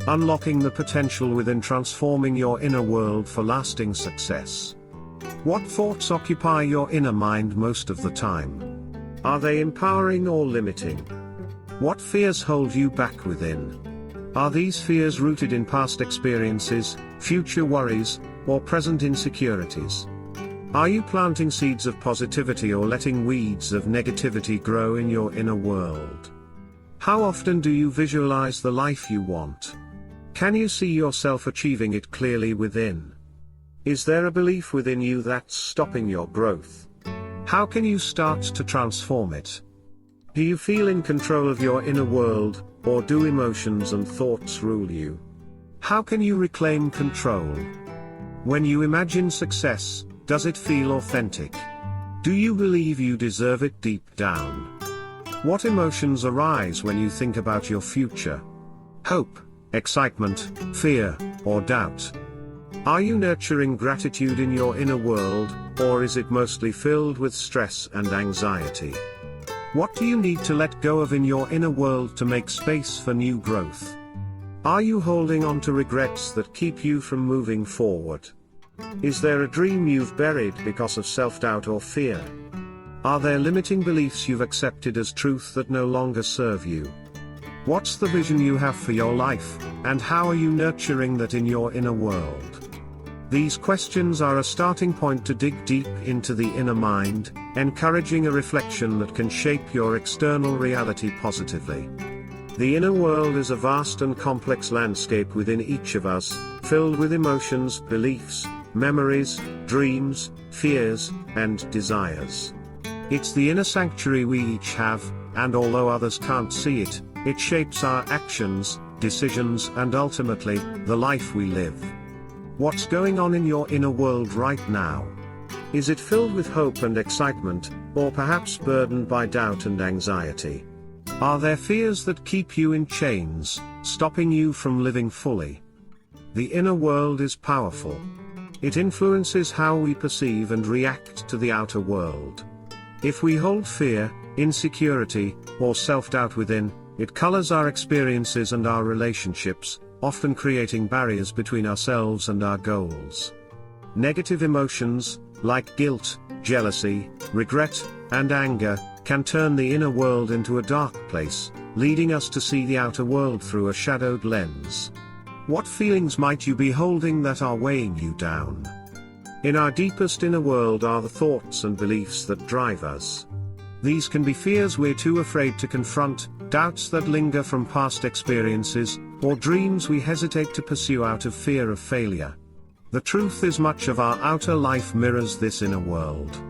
unlocking the potential within, transforming your inner world for lasting success. What thoughts occupy your inner mind most of the time? Are they empowering or limiting? What fears hold you back within? Are these fears rooted in past experiences, future worries, or present insecurities? Are you planting seeds of positivity or letting weeds of negativity grow in your inner world? How often do you visualize the life you want? Can you see yourself achieving it clearly within? Is there a belief within you that's stopping your growth? How can you start to transform it? Do you feel in control of your inner world, or do emotions and thoughts rule you? How can you reclaim control? When you imagine success, does it feel authentic? Do you believe you deserve it deep down? What emotions arise when you think about your future? Hope, excitement, fear, or doubt? Are you nurturing gratitude in your inner world, or is it mostly filled with stress and anxiety? What do you need to let go of in your inner world to make space for new growth? Are you holding on to regrets that keep you from moving forward? Is there a dream you've buried because of self-doubt or fear? Are there limiting beliefs you've accepted as truth that no longer serve you? What's the vision you have for your life, and how are you nurturing that in your inner world? These questions are a starting point to dig deep into the inner mind, encouraging a reflection that can shape your external reality positively. The inner world is a vast and complex landscape within each of us, filled with emotions, beliefs, memories, dreams, fears, and desires. It's the inner sanctuary we each have, and although others can't see it, it shapes our actions, decisions, and ultimately, the life we live. What's going on in your inner world right now? Is it filled with hope and excitement, or perhaps burdened by doubt and anxiety? Are there fears that keep you in chains, stopping you from living fully? The inner world is powerful. It influences how we perceive and react to the outer world. If we hold fear, insecurity, or self-doubt within, it colors our experiences and our relationships, often creating barriers between ourselves and our goals. Negative emotions, like guilt, jealousy, regret, and anger, can turn the inner world into a dark place, leading us to see the outer world through a shadowed lens. What feelings might you be holding that are weighing you down? In our deepest inner world are the thoughts and beliefs that drive us. These can be fears we're too afraid to confront, doubts that linger from past experiences, or dreams we hesitate to pursue out of fear of failure. The truth is, much of our outer life mirrors this inner world.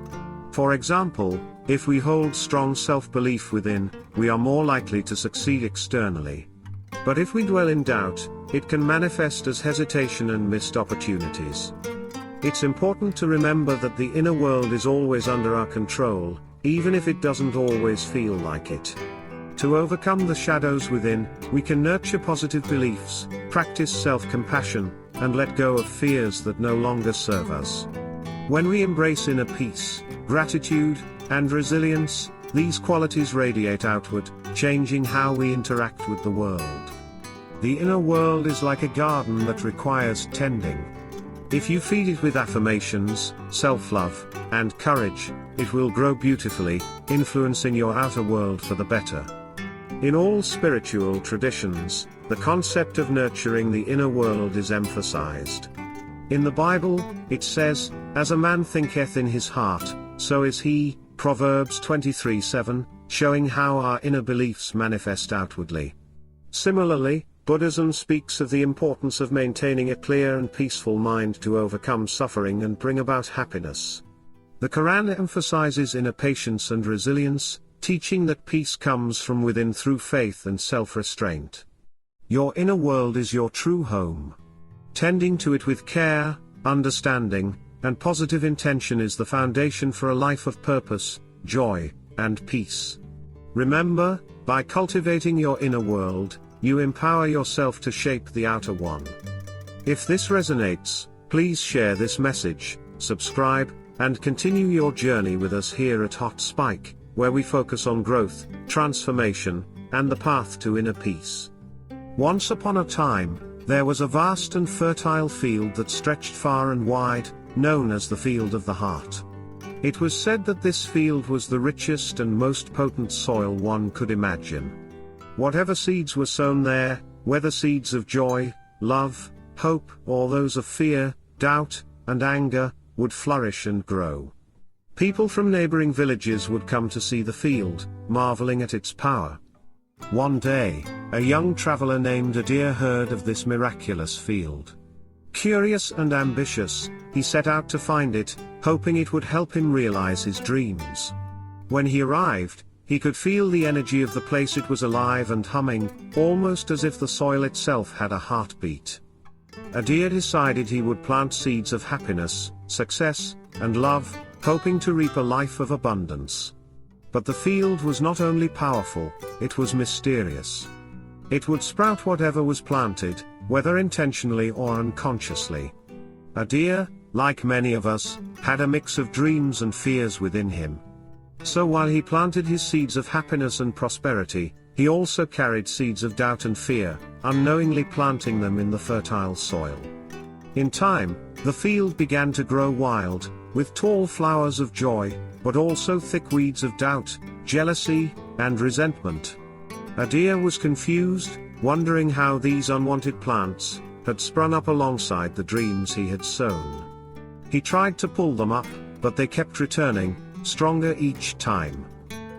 For example, if we hold strong self-belief within, we are more likely to succeed externally. But if we dwell in doubt, it can manifest as hesitation and missed opportunities. It's important to remember that the inner world is always under our control, even if it doesn't always feel like it. To overcome the shadows within, we can nurture positive beliefs, practice self-compassion, and let go of fears that no longer serve us. When we embrace inner peace, gratitude, and resilience, these qualities radiate outward, changing how we interact with the world. The inner world is like a garden that requires tending. If you feed it with affirmations, self-love, and courage, it will grow beautifully, influencing your outer world for the better. In all spiritual traditions, the concept of nurturing the inner world is emphasized. In the Bible, it says, "As a man thinketh in his heart, so is he," Proverbs 23:7, showing how our inner beliefs manifest outwardly. Similarly, Buddhism speaks of the importance of maintaining a clear and peaceful mind to overcome suffering and bring about happiness. The Quran emphasizes inner patience and resilience, teaching that peace comes from within through faith and self-restraint. Your inner world is your true home. Tending to it with care, understanding, and positive intention is the foundation for a life of purpose, joy, and peace. Remember, by cultivating your inner world, you empower yourself to shape the outer one. If this resonates, please share this message, subscribe, and continue your journey with us here at Hot Spike, where we focus on growth, transformation, and the path to inner peace. Once upon a time, there was a vast and fertile field that stretched far and wide, known as the Field of the Heart. It was said that this field was the richest and most potent soil one could imagine. Whatever seeds were sown there, whether seeds of joy, love, hope, or those of fear, doubt, and anger, would flourish and grow. People from neighboring villages would come to see the field, marveling at its power. One day, a young traveler named Adir heard of this miraculous field. Curious and ambitious, he set out to find it, hoping it would help him realize his dreams. When he arrived, he could feel the energy of the place. It was alive and humming, almost as if the soil itself had a heartbeat. Adir decided he would plant seeds of happiness, success, and love, hoping to reap a life of abundance. But the field was not only powerful, it was mysterious. It would sprout whatever was planted, whether intentionally or unconsciously. Adir, like many of us, had a mix of dreams and fears within him. So while he planted his seeds of happiness and prosperity, he also carried seeds of doubt and fear, unknowingly planting them in the fertile soil. In time, the field began to grow wild, with tall flowers of joy, but also thick weeds of doubt, jealousy, and resentment. Adir was confused, wondering how these unwanted plants had sprung up alongside the dreams he had sown. He tried to pull them up, but they kept returning, stronger each time.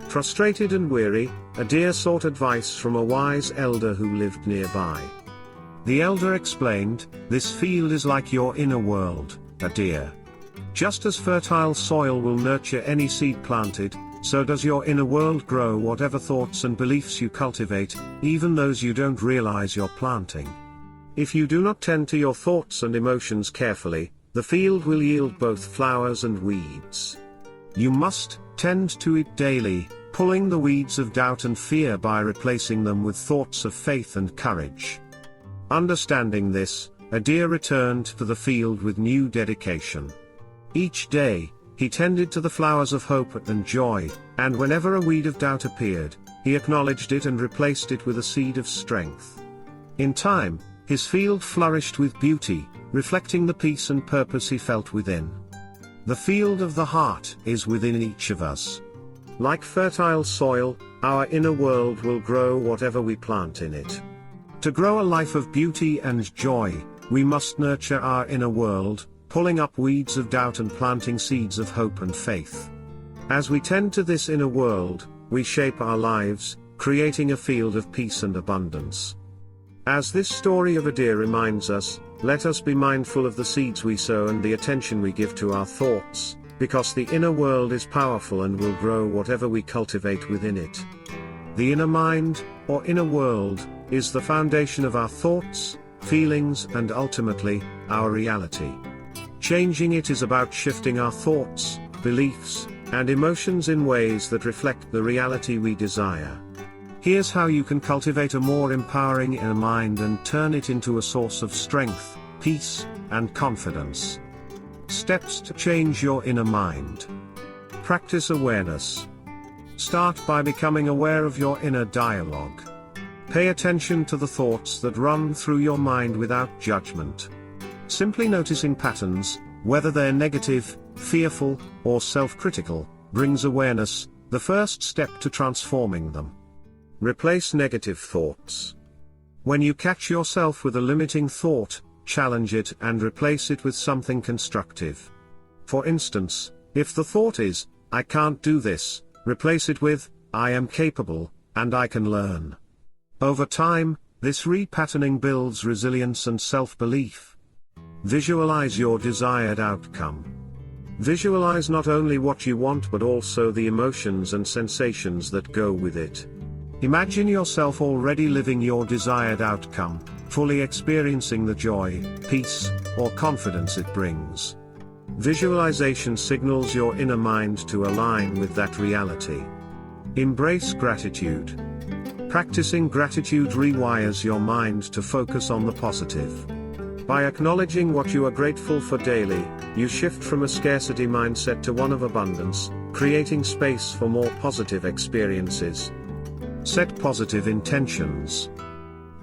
Frustrated and weary, Adir sought advice from a wise elder who lived nearby. The elder explained, "This field is like your inner world, Adir. Just as fertile soil will nurture any seed planted, so does your inner world grow whatever thoughts and beliefs you cultivate, even those you don't realize you're planting. If you do not tend to your thoughts and emotions carefully, the field will yield both flowers and weeds. You must tend to it daily, pulling the weeds of doubt and fear by replacing them with thoughts of faith and courage." Understanding this, Adir returned to the field with new dedication. Each day, he tended to the flowers of hope and joy, and whenever a weed of doubt appeared, he acknowledged it and replaced it with a seed of strength. In time, his field flourished with beauty, reflecting the peace and purpose he felt within. The field of the heart is within each of us. Like fertile soil, our inner world will grow whatever we plant in it. To grow a life of beauty and joy, we must nurture our inner world, pulling up weeds of doubt and planting seeds of hope and faith. As we tend to this inner world, we shape our lives, creating a field of peace and abundance. As this story of Adir reminds us, let us be mindful of the seeds we sow and the attention we give to our thoughts, because the inner world is powerful and will grow whatever we cultivate within it. The inner mind, or inner world, is the foundation of our thoughts, feelings, and ultimately, our reality. Changing it is about shifting our thoughts, beliefs, and emotions in ways that reflect the reality we desire. Here's how you can cultivate a more empowering inner mind and turn it into a source of strength, peace, and confidence. Steps to change your inner mind. Practice awareness. Start by becoming aware of your inner dialogue. Pay attention to the thoughts that run through your mind without judgment. Simply noticing patterns, whether they're negative, fearful, or self-critical, brings awareness, the first step to transforming them. Replace negative thoughts. When you catch yourself with a limiting thought, challenge it and replace it with something constructive. For instance, if the thought is, "I can't do this," replace it with, "I am capable, and I can learn." Over time, this repatterning builds resilience and self-belief. Visualize your desired outcome. Visualize not only what you want but also the emotions and sensations that go with it. Imagine yourself already living your desired outcome, fully experiencing the joy, peace, or confidence it brings. Visualization signals your inner mind to align with that reality. Embrace gratitude. Practicing gratitude rewires your mind to focus on the positive. By acknowledging what you are grateful for daily, you shift from a scarcity mindset to one of abundance, creating space for more positive experiences. Set positive intentions.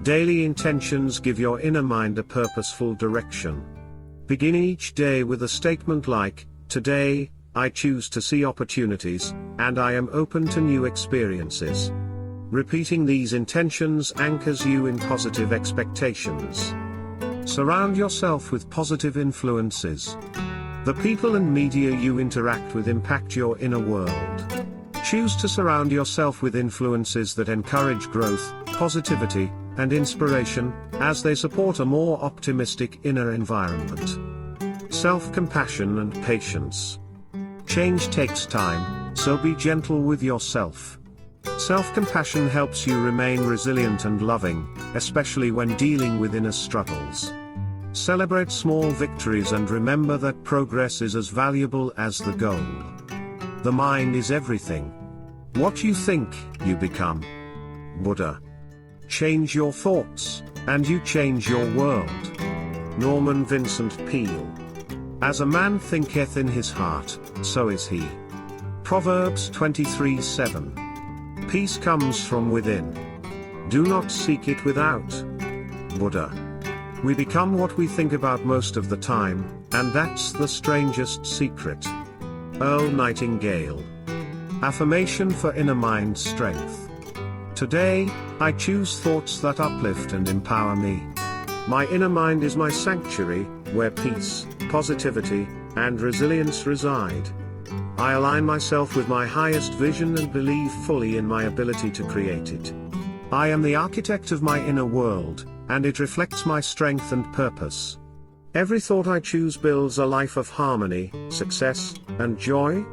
Daily intentions give your inner mind a purposeful direction. Begin each day with a statement like, "Today, I choose to see opportunities, and I am open to new experiences." Repeating these intentions anchors you in positive expectations. Surround yourself with positive influences. The people and media you interact with impact your inner world. Choose to surround yourself with influences that encourage growth, positivity, and inspiration, as they support a more optimistic inner environment. Self-compassion and patience. Change takes time, so be gentle with yourself. Self-compassion helps you remain resilient and loving, especially when dealing with inner struggles. Celebrate small victories and remember that progress is as valuable as the goal. The mind is everything. What you think, you become. Buddha. Change your thoughts, and you change your world. Norman Vincent Peale. As a man thinketh in his heart, so is he. Proverbs 23:7. Peace comes from within. Do not seek it without. Buddha. We become what we think about most of the time, and that's the strangest secret. Earl Nightingale. Affirmation for inner mind strength. Today, I choose thoughts that uplift and empower me. My inner mind is my sanctuary, where peace, positivity, and resilience reside. I align myself with my highest vision and believe fully in my ability to create it. I am the architect of my inner world, and it reflects my strength and purpose. Every thought I choose builds a life of harmony, success, and joy.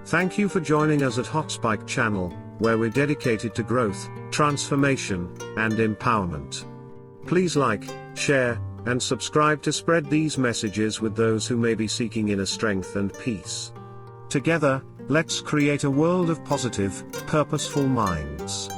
Thank you for joining us at Hotspike Channel, where we're dedicated to growth, transformation, and empowerment. Please like, share, and subscribe to spread these messages with those who may be seeking inner strength and peace. Together, let's create a world of positive, purposeful minds.